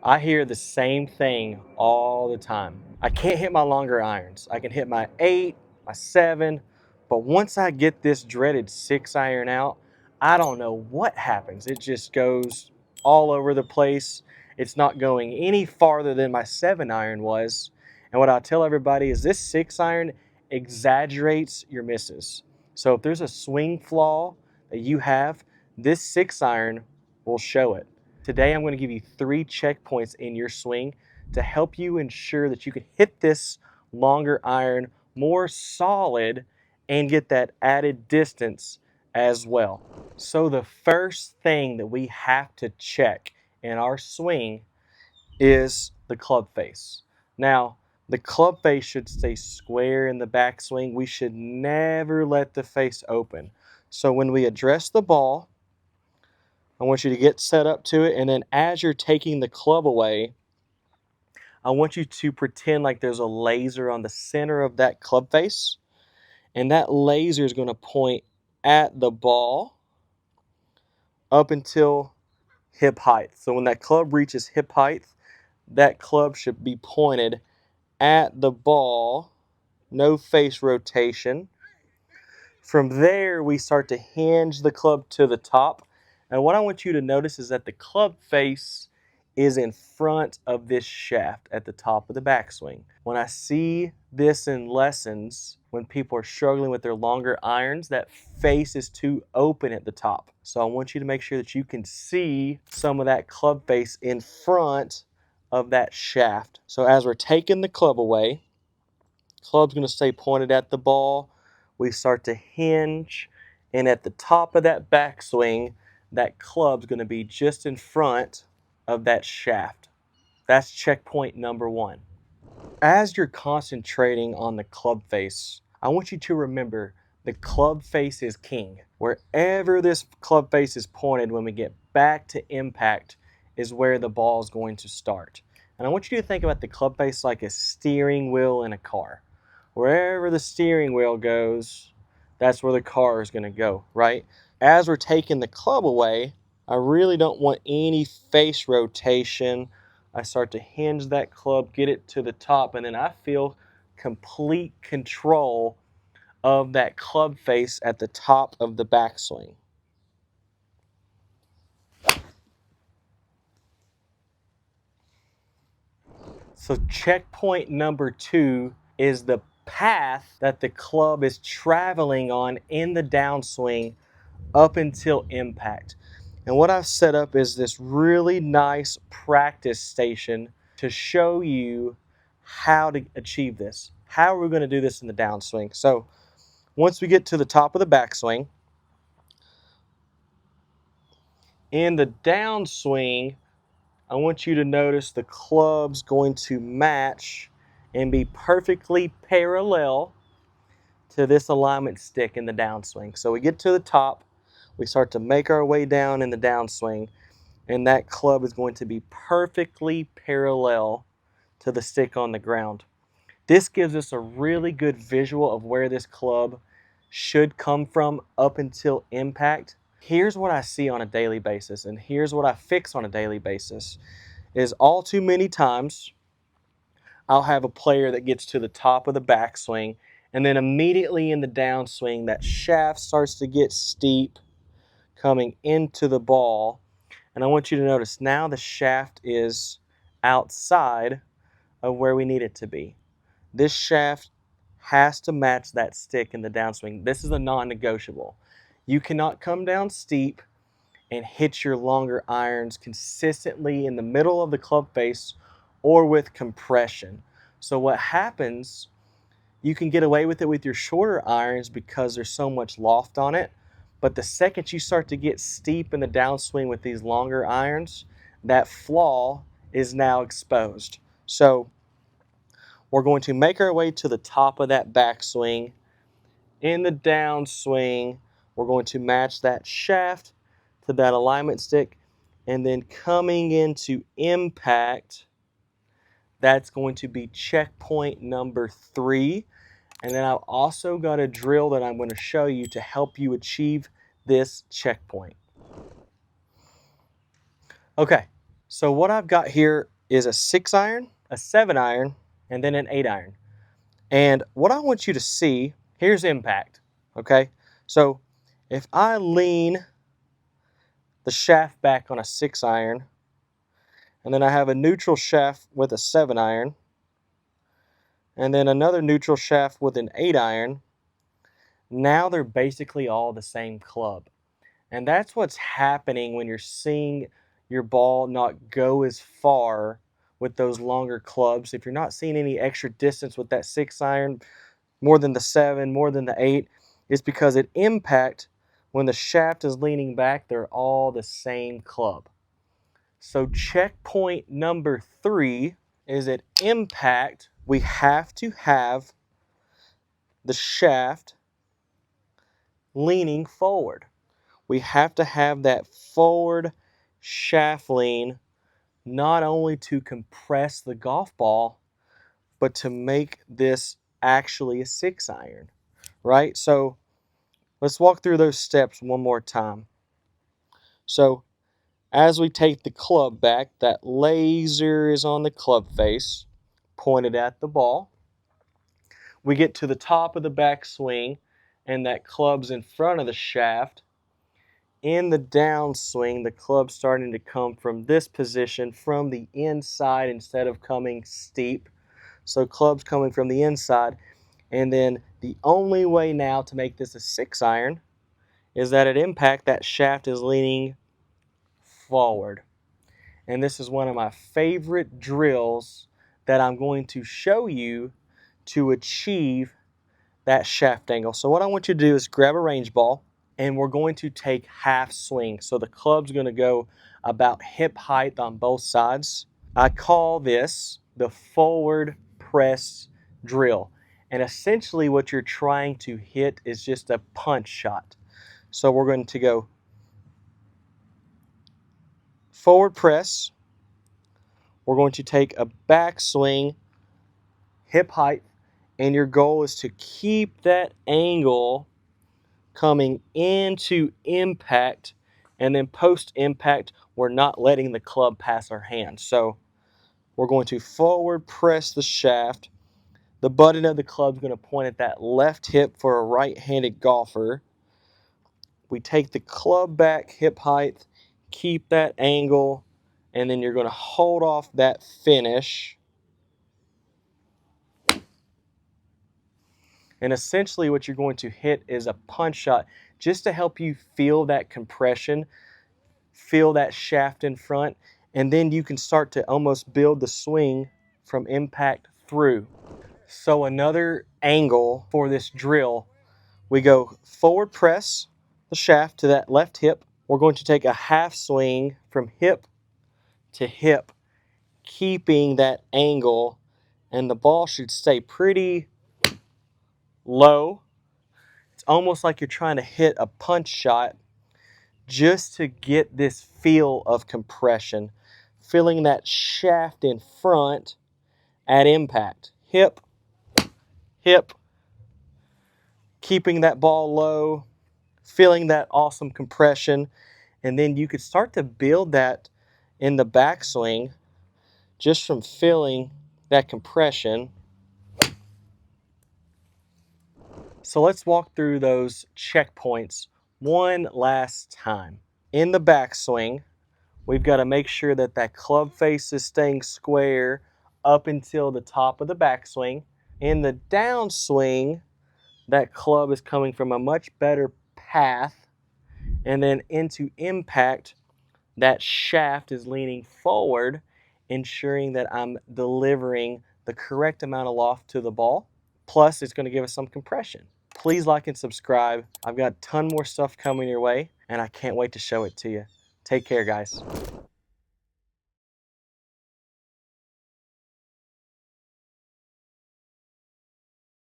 I hear the same thing all the time. I can't hit my longer irons. I can hit my 8, my 7, but once I get this dreaded 6 iron out, I don't know what happens. It just goes all over the place. It's not going any farther than my 7 iron was. And what I tell everybody is this 6 iron exaggerates your misses. So if there's a swing flaw that you have, this 6 iron will show it. Today I'm going to give you 3 checkpoints in your swing to help you ensure that you can hit this longer iron more solid and get that added distance as well. So the first thing that we have to check in our swing is the club face. Now, the club face should stay square in the backswing. We should never let the face open. So when we address the ball, I want you to get set up to it, and then as you're taking the club away, I want you to pretend like there's a laser on the center of that club face, and that laser is going to point at the ball up until hip height. So when that club reaches hip height, that club should be pointed at the ball, no face rotation. From there, we start to hinge the club to the top. And what I want you to notice is that the club face is in front of this shaft at the top of the backswing. When I see this in lessons, when people are struggling with their longer irons, that face is too open at the top. So I want you to make sure that you can see some of that club face in front of that shaft. So as we're taking the club away, club's going to stay pointed at the ball. We start to hinge, and at the top of that backswing, that club's going to be just in front of that shaft. That's checkpoint number 1. As you're concentrating on the club face, I want you to remember the club face is king. Wherever this club face is pointed when we get back to impact is where the ball is going to start. And I want you to think about the club face like a steering wheel in a car. Wherever the steering wheel goes, that's where the car is going to go, right? As we're taking the club away, I really don't want any face rotation. I start to hinge that club, get it to the top, and then I feel complete control of that club face at the top of the backswing. So checkpoint number 2 is the path that the club is traveling on in the downswing up until impact. And what I've set up is this really nice practice station to show you how to achieve this. How are we going to do this in the downswing? So once we get to the top of the backswing, in the downswing, I want you to notice the club's going to match and be perfectly parallel to this alignment stick in the downswing. So we get to the top, we start to make our way down in the downswing, and that club is going to be perfectly parallel to the stick on the ground. This gives us a really good visual of where this club should come from up until impact. Here's what I see on a daily basis, and here's what I fix on a daily basis, is all too many times I'll have a player that gets to the top of the backswing, and then immediately in the downswing, that shaft starts to get steep coming into the ball. And I want you to notice now the shaft is outside of where we need it to be. This shaft has to match that stick in the downswing. This is a non-negotiable. You cannot come down steep and hit your longer irons consistently in the middle of the club face or with compression. So what happens, you can get away with it with your shorter irons because there's so much loft on it. But the second you start to get steep in the downswing with these longer irons, that flaw is now exposed. So we're going to make our way to the top of that backswing. In the downswing, we're going to match that shaft to that alignment stick. And then coming into impact, that's going to be checkpoint number 3. And then I've also got a drill that I'm going to show you to help you achieve this checkpoint. Okay, So what I've got here is a 6 iron, a 7 iron, and then an 8 iron. And what I want you to see, here's impact, okay? So if I lean the shaft back on a 6 iron, and then I have a neutral shaft with a 7 iron, and then another neutral shaft with an 8 iron, now they're basically all the same club. And that's what's happening when you're seeing your ball not go as far with those longer clubs. If you're not seeing any extra distance with that 6 iron, more than the 7, more than the 8, it's because at impact, when the shaft is leaning back, they're all the same club. So checkpoint number 3 is at impact, we have to have the shaft leaning forward. We have to have that forward shaft lean, not only to compress the golf ball, but to make this actually a 6 iron, right? So let's walk through those steps one more time. So as we take the club back, that laser is on the club face, pointed at the ball. We get to the top of the backswing, and that club's in front of the shaft. In the downswing, the club's starting to come from this position, from the inside instead of coming steep. So club's coming from the inside. And then the only way now to make this a 6 iron is that at impact, that shaft is leaning forward. And this is one of my favorite drills that I'm going to show you to achieve that shaft angle. So what I want you to do is grab a range ball, and we're going to take half swing. So the club's going to go about hip height on both sides. I call this the forward press drill. And essentially what you're trying to hit is just a punch shot. So we're going to go forward press. We're going to take a backswing, hip height, and your goal is to keep that angle coming into impact, and then post impact, we're not letting the club pass our hand. So we're going to forward press the shaft. The button of the club is going to point at that left hip for a right-handed golfer. We take the club back hip height, keep that angle, and then you're going to hold off that finish. And essentially what you're going to hit is a punch shot just to help you feel that compression, feel that shaft in front, and then you can start to almost build the swing from impact through. So another angle for this drill, we go forward press the shaft to that left hip. We're going to take a half swing from hip to hip, keeping that angle, and the ball should stay pretty low. It's almost like you're trying to hit a punch shot just to get this feel of compression, feeling that shaft in front at impact. Hip, hip, keeping that ball low, feeling that awesome compression, and then you could start to build that in the backswing just from feeling that compression. So let's walk through those checkpoints one last time. In the backswing, we've got to make sure that that club face is staying square up until the top of the backswing. In the downswing, that club is coming from a much better path, and then into impact, that shaft is leaning forward, ensuring that I'm delivering the correct amount of loft to the ball. Plus, it's going to give us some compression. Please like and subscribe. I've got a ton more stuff coming your way, and I can't wait to show it to you. Take care, guys.